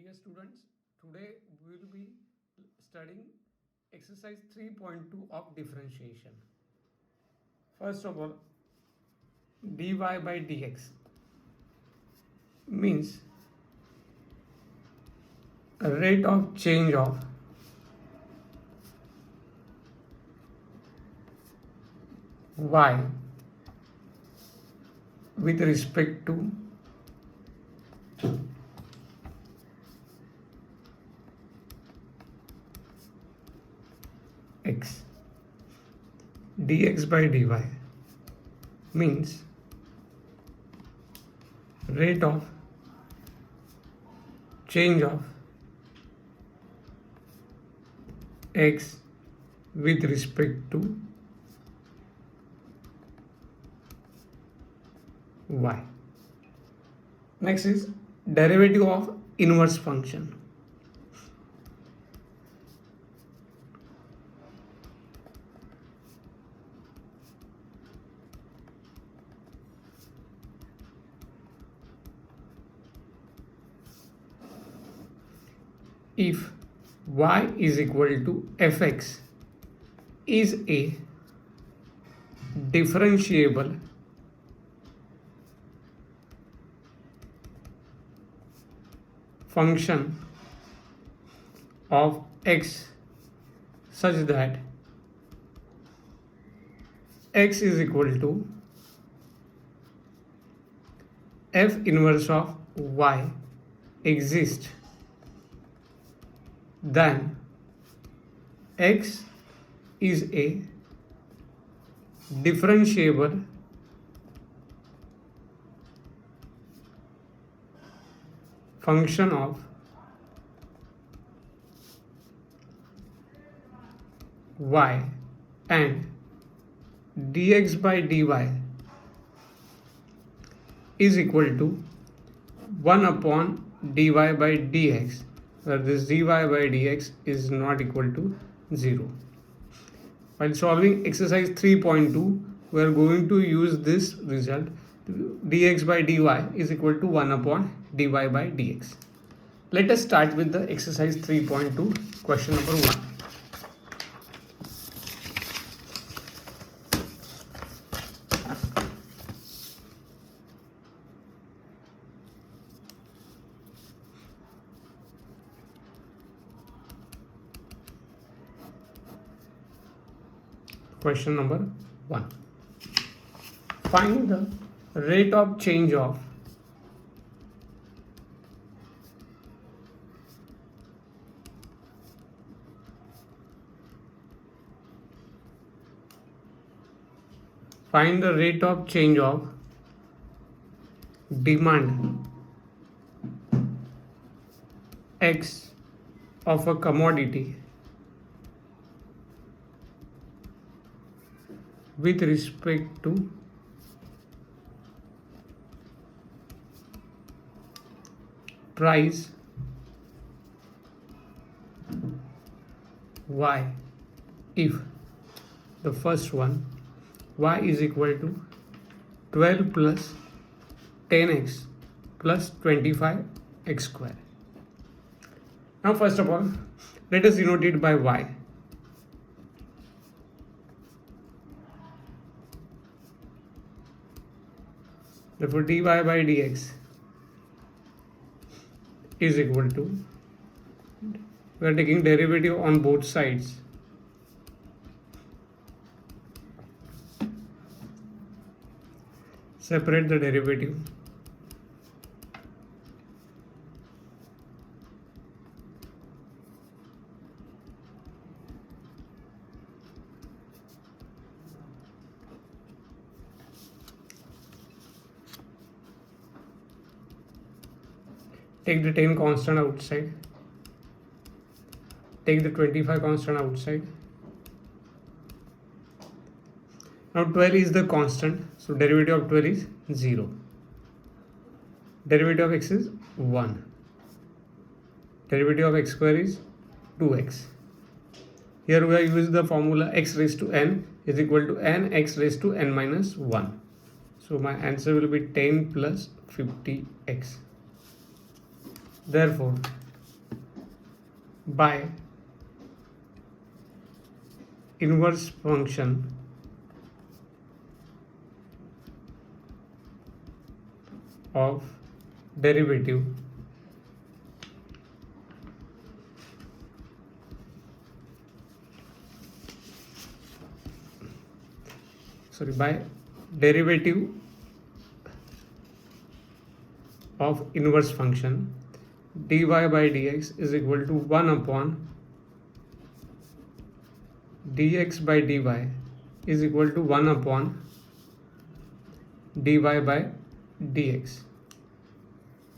dear students, today we will be studying exercise 3.2 of differentiation. First of all, dy by dx means a rate of change of y with respect to x. Dx by dy means rate of change of x with respect to y. Next is derivative of inverse function. If y is equal to fx is a differentiable function of x such that x is equal to f inverse of y exists, then x is a differentiable function of y, and dx by dy is equal to 1 upon dy by dx, where this dy by dx is not equal to 0. While solving exercise 3.2, we are going to use this result. Dx by dy is equal to 1 upon dy by dx. Let us start with the exercise 3.2, question number 1. Question number 1. Find the rate of change of demand x of a commodity with respect to price y if the first one y is equal to 12 plus 10x plus 25x square. Now first of all, let us denote it by y. Therefore dy by dx is equal to, we are taking derivative on both sides, separate the derivative, take the 10 constant outside, take the 25 constant outside. Now 12 is the constant, so derivative of 12 is 0. Derivative of x is 1. Derivative of x square is 2x. Here we have used the formula x raised to n is equal to n x raised to n minus 1. So my answer will be 10 plus 50x. Therefore, by inverse function of derivative by derivative of inverse function dy by dx is equal to 1 upon dx by dy is equal to 1 upon dy by dx.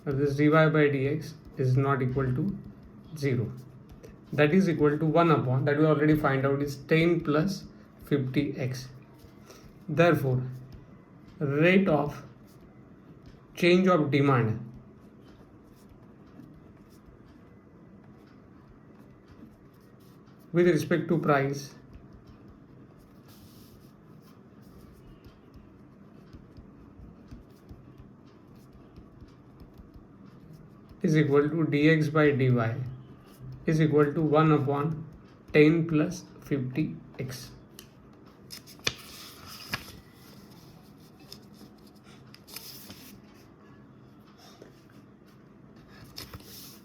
Now this dy by dx is not equal to 0. That is equal to 1 upon, that we already find out, is 10 plus 50x. Therefore, rate of change of demand with respect to price is equal to dx by dy is equal to 1 upon 10 plus 50x.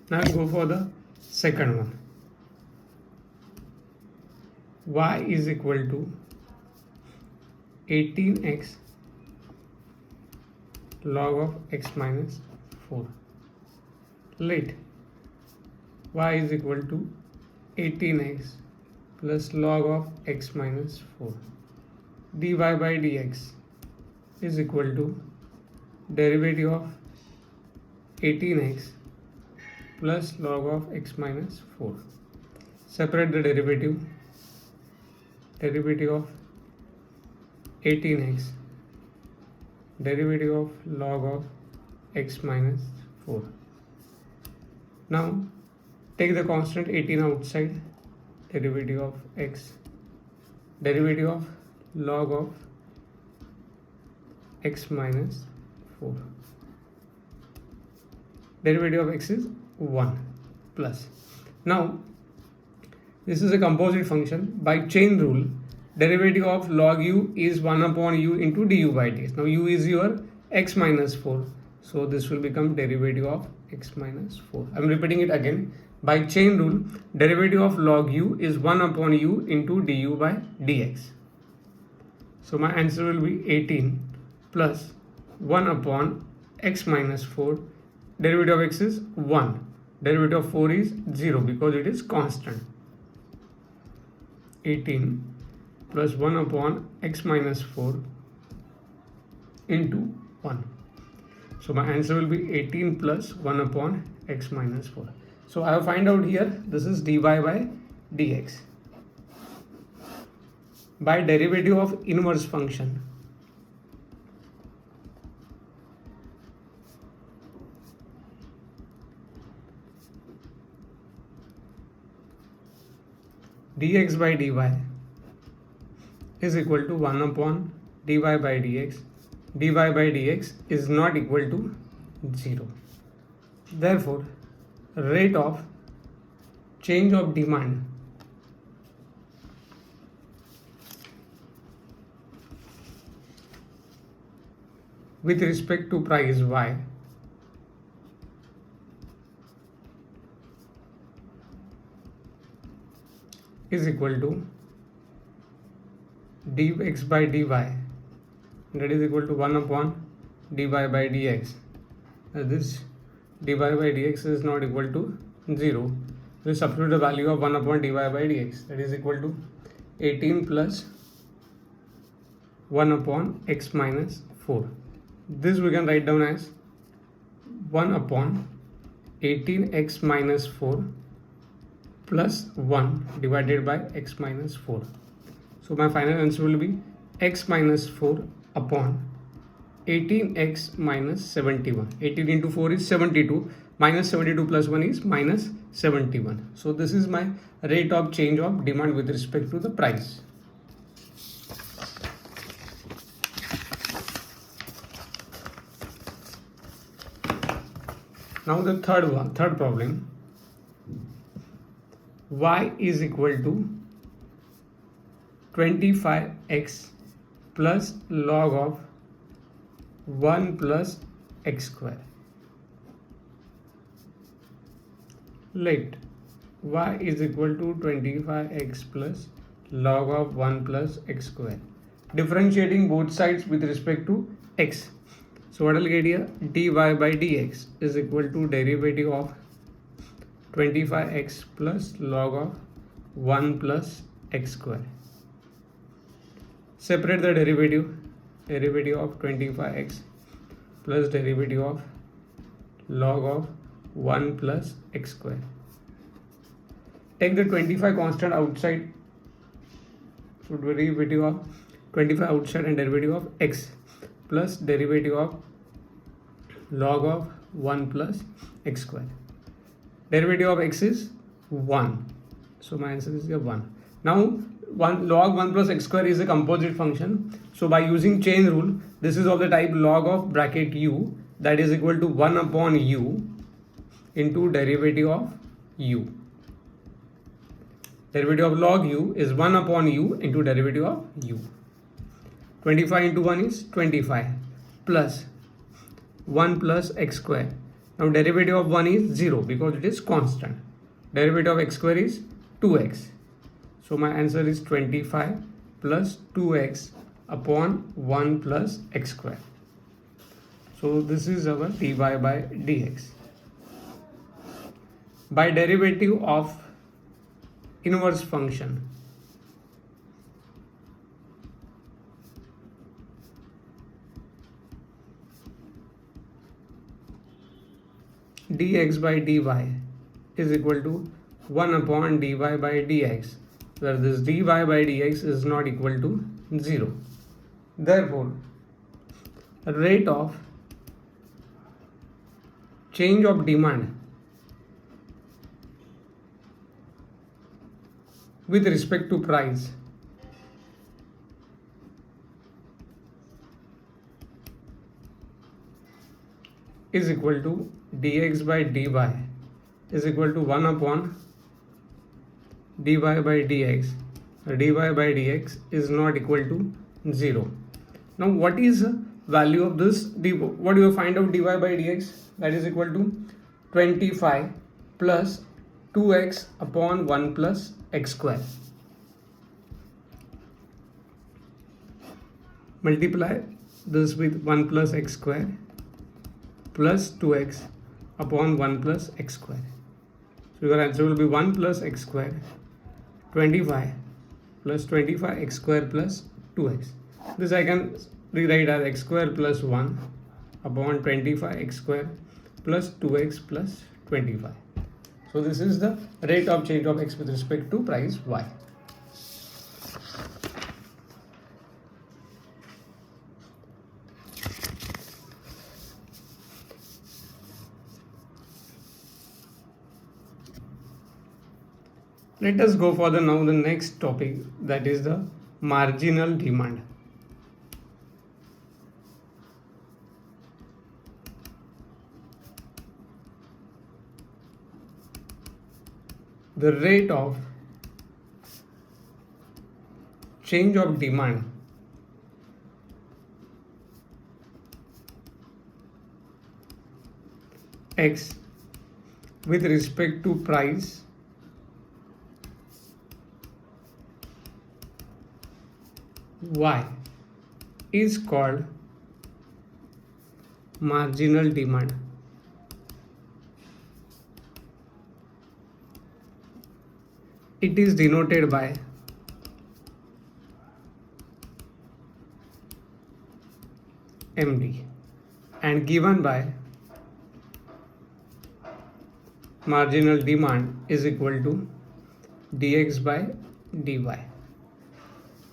Now go for the second one. Y is equal to 18x log of x minus 4. Let y is equal to 18x plus log of x minus 4. dy by dx is equal to derivative of 18x plus log of x minus 4. Separate the derivative of 18x, derivative of log of x minus 4. Now take the constant 18 outside, derivative of x, derivative of log of x minus 4. Derivative of x is 1 plus. Now this is a composite function. By chain rule, derivative of log u is 1 upon u into du by dx. Now u is your x minus 4. So this will become derivative of x minus 4. I am repeating it again. By chain rule, derivative of log u is 1 upon u into du by dx. So my answer will be 18 plus 1 upon x minus 4. Derivative of x is 1. Derivative of 4 is 0 because it is constant. 18 plus 1 upon x minus 4 into 1. So my answer will be 18 plus 1 upon x minus 4. So I have find out here, this is dy by dx. By derivative of inverse function, dx by dy is equal to 1 upon dy by dx. dy by dx is not equal to 0. Therefore, rate of change of demand with respect to price y is equal to dx by dy, that is equal to 1 upon dy by dx. This dy by dx is not equal to 0. We substitute the value of 1 upon dy by dx, that is equal to 18 plus 1 upon x minus 4. This we can write down as 1 upon 18x minus 4 plus 1 divided by x minus 4. So my final answer will be x minus 4 upon 18x minus 71. 18 into 4 is 72. Minus 72 plus 1 is minus 71. So this is my rate of change of demand with respect to the price. Now the third problem. y is equal to 25x plus log of 1 plus x square. Let y is equal to 25x plus log of 1 plus x square. Differentiating both sides with respect to x. So what I'll get here, dy by dx is equal to derivative of 25x plus log of 1 plus x square. Separate the derivative of 25x plus derivative of log of 1 plus x square. Take the 25 constant outside, so derivative of 25 outside and derivative of x plus derivative of log of 1 plus x square. Derivative of x is 1, so my answer is 1. Now log 1 plus x square is a composite function, so by using chain rule, this is of the type log of bracket u, that is equal to 1 upon u into derivative of u. Derivative of log u is 1 upon u into derivative of u. 25 into 1 is 25 plus 1 plus x square. Now derivative of 1 is 0 because it is constant. Derivative of x square is 2x. So my answer is 25 plus 2x upon 1 plus x square. So this is our dy by dx. By derivative of inverse function, dx by dy is equal to 1 upon dy by dx, where this dy by dx is not equal to 0. Therefore, rate of change of demand with respect to price is equal to dx by dy is equal to 1 upon dy by dx. Dy by dx is not equal to 0. Now what is the value of this? What do you find out dy by dx? That is equal to 25 plus 2x upon 1 plus x square. Multiply this with 1 plus x square plus 2x upon 1 plus x square. So your answer will be 1 plus x square, 25 plus 25 x square plus 2x. This I can rewrite as x square plus 1 upon 25 x square plus 2x plus 25. So this is the rate of change of x with respect to price y. Let us go for the next topic, that is the marginal demand. The rate of change of demand x with respect to price y is called marginal demand. It is denoted by MD and given by marginal demand is equal to dx by dy.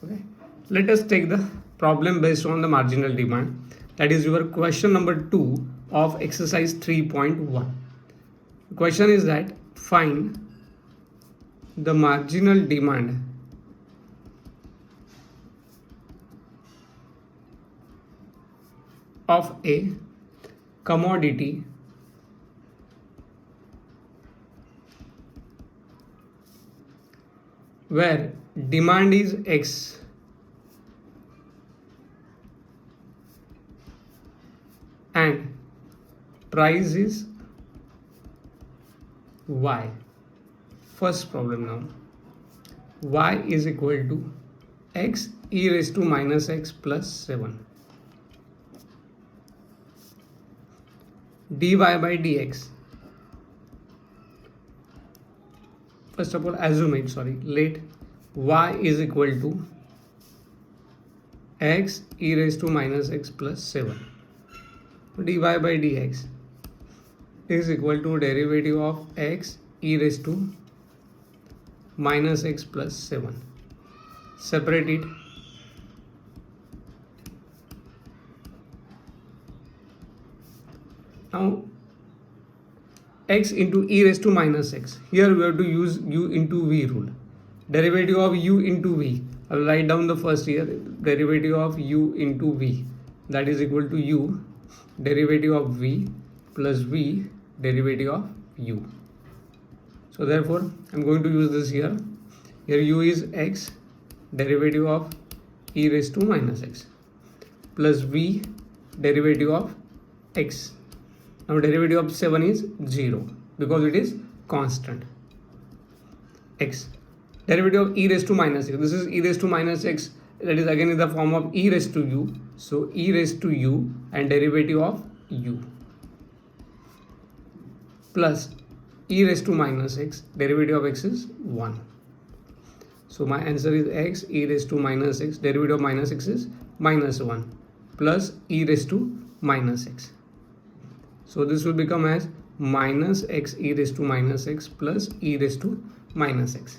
Okay. Let us take the problem based on the marginal demand. That is your question number 2 of exercise 3.1. The question is that find the marginal demand of a commodity where demand is X and price is Y. First problem now. Y is equal to x e raised to minus x plus 7 dy by dx. First of all, let y is equal to x e raised to minus x plus 7. Dy by dx is equal to derivative of x e raised to minus x plus 7. Separate it. Now x into e raised to minus x. Here we have to use u into v rule. Derivative of u into v. I will write down the first here. Derivative of u into v. That is equal to u derivative of v plus v derivative of u. So therefore I am going to use this here. Here u is x derivative of e raised to minus x plus v derivative of x. Now derivative of 7 is 0 because it is constant. X derivative of e raised to minus x. This is e raised to minus x, that is again in the form of e raised to u. So e raised to u and derivative of u plus e raised to minus x, derivative of x is 1. So my answer is x e raised to minus x, derivative of minus x is minus 1 plus e raised to minus x. So this will become as minus x e raised to minus x plus e raised to minus x.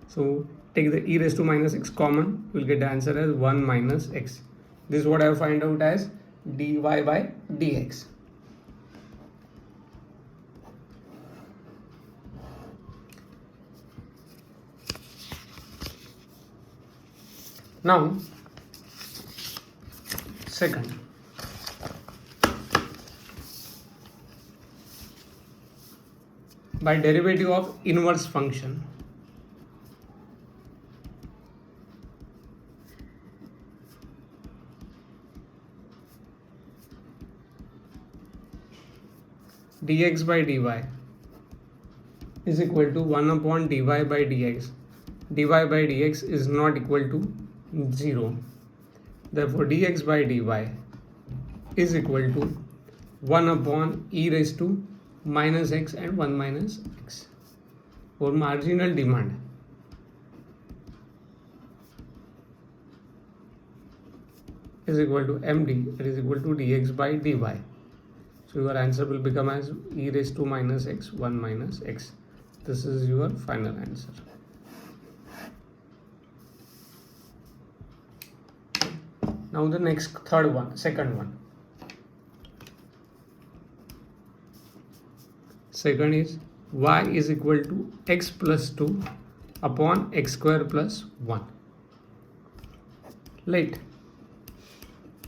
So take the e raised to minus x common, we will get the answer as 1 minus x. This is what I find out as dy by dx. Now second, by derivative of inverse function, dx by dy is equal to 1 upon dy by dx. Dy by dx is not equal to 0. Therefore dx by dy is equal to 1 upon e raised to minus x and 1 minus x. For marginal demand, is equal to md, that is equal to dx by dy. So your answer will become as e raised to minus x 1 minus x. This is your final answer. Now the second one. Second is y is equal to x plus 2 upon x square plus 1. Let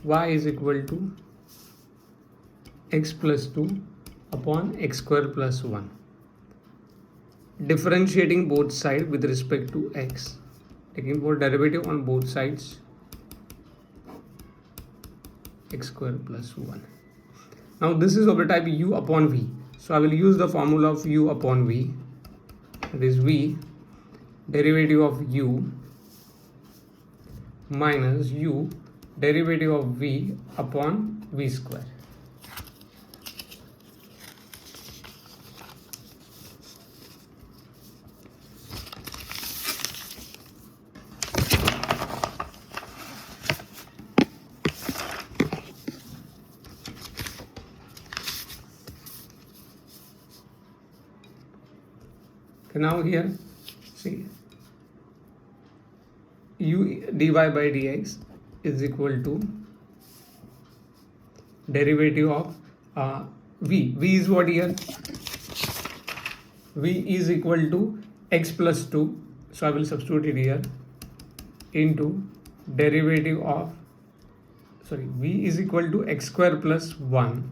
y is equal to x plus 2 upon x square plus 1. Differentiating both sides with respect to x. Taking for derivative on both sides, x square plus 1. Now this is of the type u upon v. So I will use the formula of u upon v. That is v derivative of u minus u derivative of v upon v square. Now here see u dy by dx is equal to derivative of v. V is what here? V is equal to x plus 2. So I will substitute it here into derivative of v is equal to x square plus 1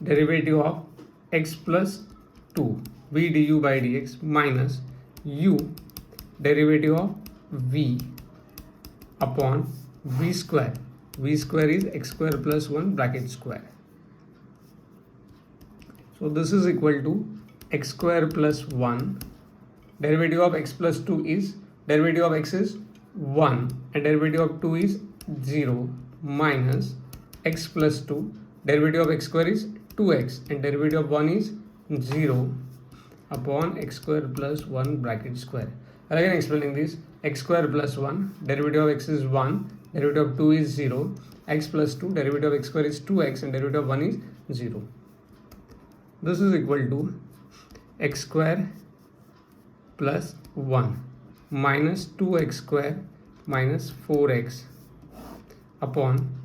derivative of x plus 2 v du by dx minus u derivative of v upon v square. V square is x square plus 1 bracket square. So this is equal to x square plus 1. Derivative of x plus 2 is, derivative of x is 1 and derivative of 2 is 0 minus x plus 2. Derivative of x square is 2x and derivative of 1 is 0 upon x square plus 1 bracket square. Again explaining this, x square plus 1, derivative of x is 1, derivative of 2 is 0, x plus 2, derivative of x square is 2x and derivative of 1 is 0. This is equal to x square plus 1 minus 2x square minus 4x upon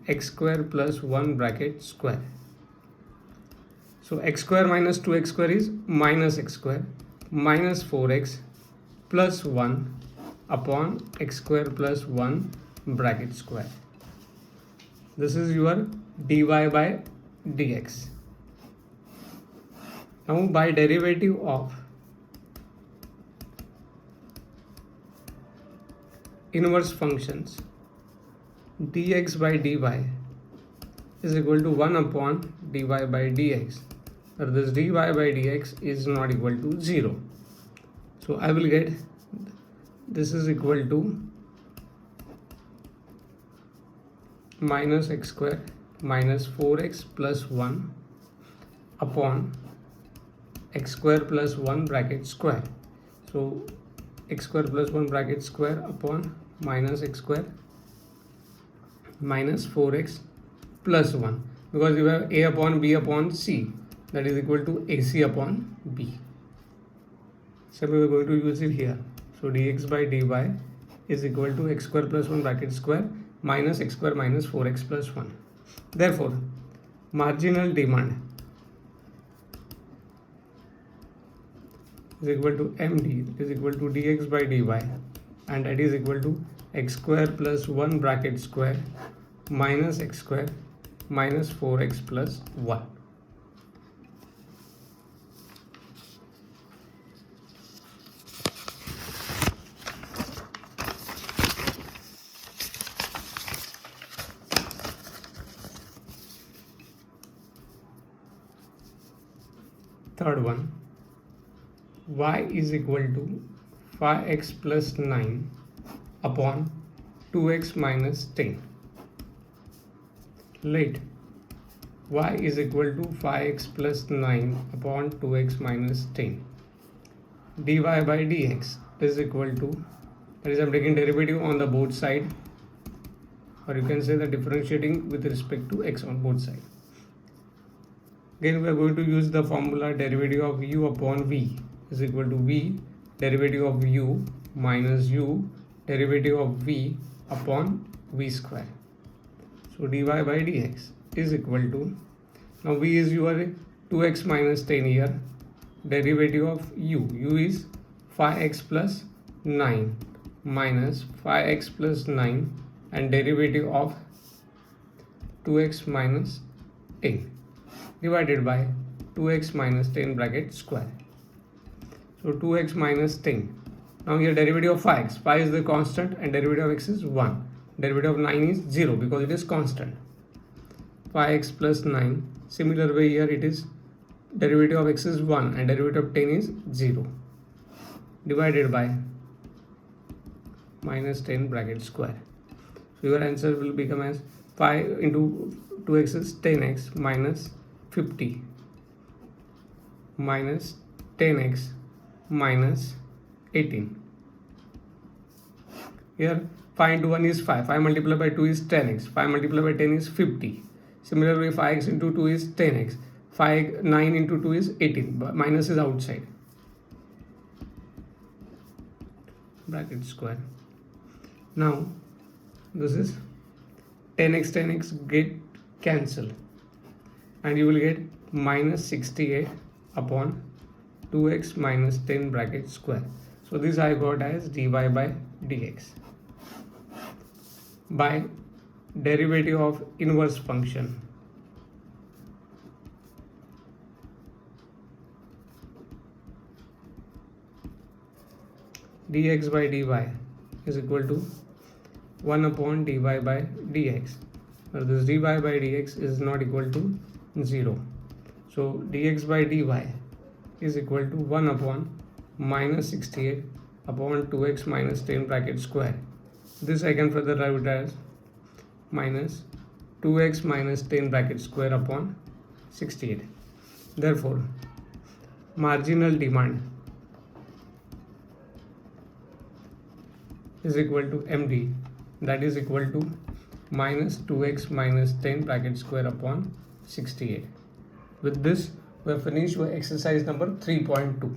x square plus 1 bracket square. So x square minus 2x square is minus x square minus 4x plus 1 upon x square plus 1 bracket square. This is your dy by dx. Now by derivative of inverse functions, dx by dy is equal to 1 upon dy by dx, or this dy by dx is not equal to 0. So I will get this is equal to minus x square minus 4x plus 1 upon x square plus 1 bracket square. So x square plus 1 bracket square upon minus x square minus 4x plus 1, because you have a upon b upon c, that is equal to ac upon b. So we are going to use it here. So dx by dy is equal to x square plus 1 bracket square minus x square minus 4x plus 1. Therefore marginal demand is equal to md is equal to dx by dy, and that is equal to x square plus 1 bracket square minus x square minus 4x plus 1. Third one, y is equal to 5x plus 9 upon 2x minus 10. Let y is equal to 5x plus 9 upon 2x minus 10. dy by dx is equal to, that is I am taking derivative on the both side, or you can say the differentiating with respect to x on both sides. Again we are going to use the formula derivative of u upon v is equal to v derivative of u minus u derivative of v upon v square. So dy by dx is equal to, now v is your 2x minus 10 here, derivative of u is 5x plus 9 minus 5x plus 9 and derivative of 2x minus 10 divided by 2x minus 10 bracket square. So 2x minus 10. Now here derivative of 5x, 5 is the constant and derivative of x is 1. Derivative of 9 is 0 because it is constant. 5x plus 9. Similar way here it is derivative of x is 1 and derivative of 10 is 0. Divided by minus 10 bracket square. So your answer will become as 5 into 2x is 10x minus 50 minus 10x minus 18. Here 5 into 1 is 5, 5 multiplied by 2 is 10x, 5 multiplied by 10 is 50. Similarly 5x into 2 is 10x, 9 into 2 is 18, but minus is outside. Bracket square. Now this is 10x get cancelled and you will get minus 68 upon 2x minus 10 bracket square. So this I got as dy by dx by derivative of inverse function. dx by dy is equal to 1 upon dy by dx. Now this dy by dx is not equal to 0. So dx by dy is equal to 1 upon minus 68 upon 2x minus 10 bracket square. This I can further write it as minus 2x minus 10 bracket square upon 68. Therefore, marginal demand is equal to MD, that is equal to minus 2x minus 10 bracket square upon 68. With this, we have finished with exercise number 3.2.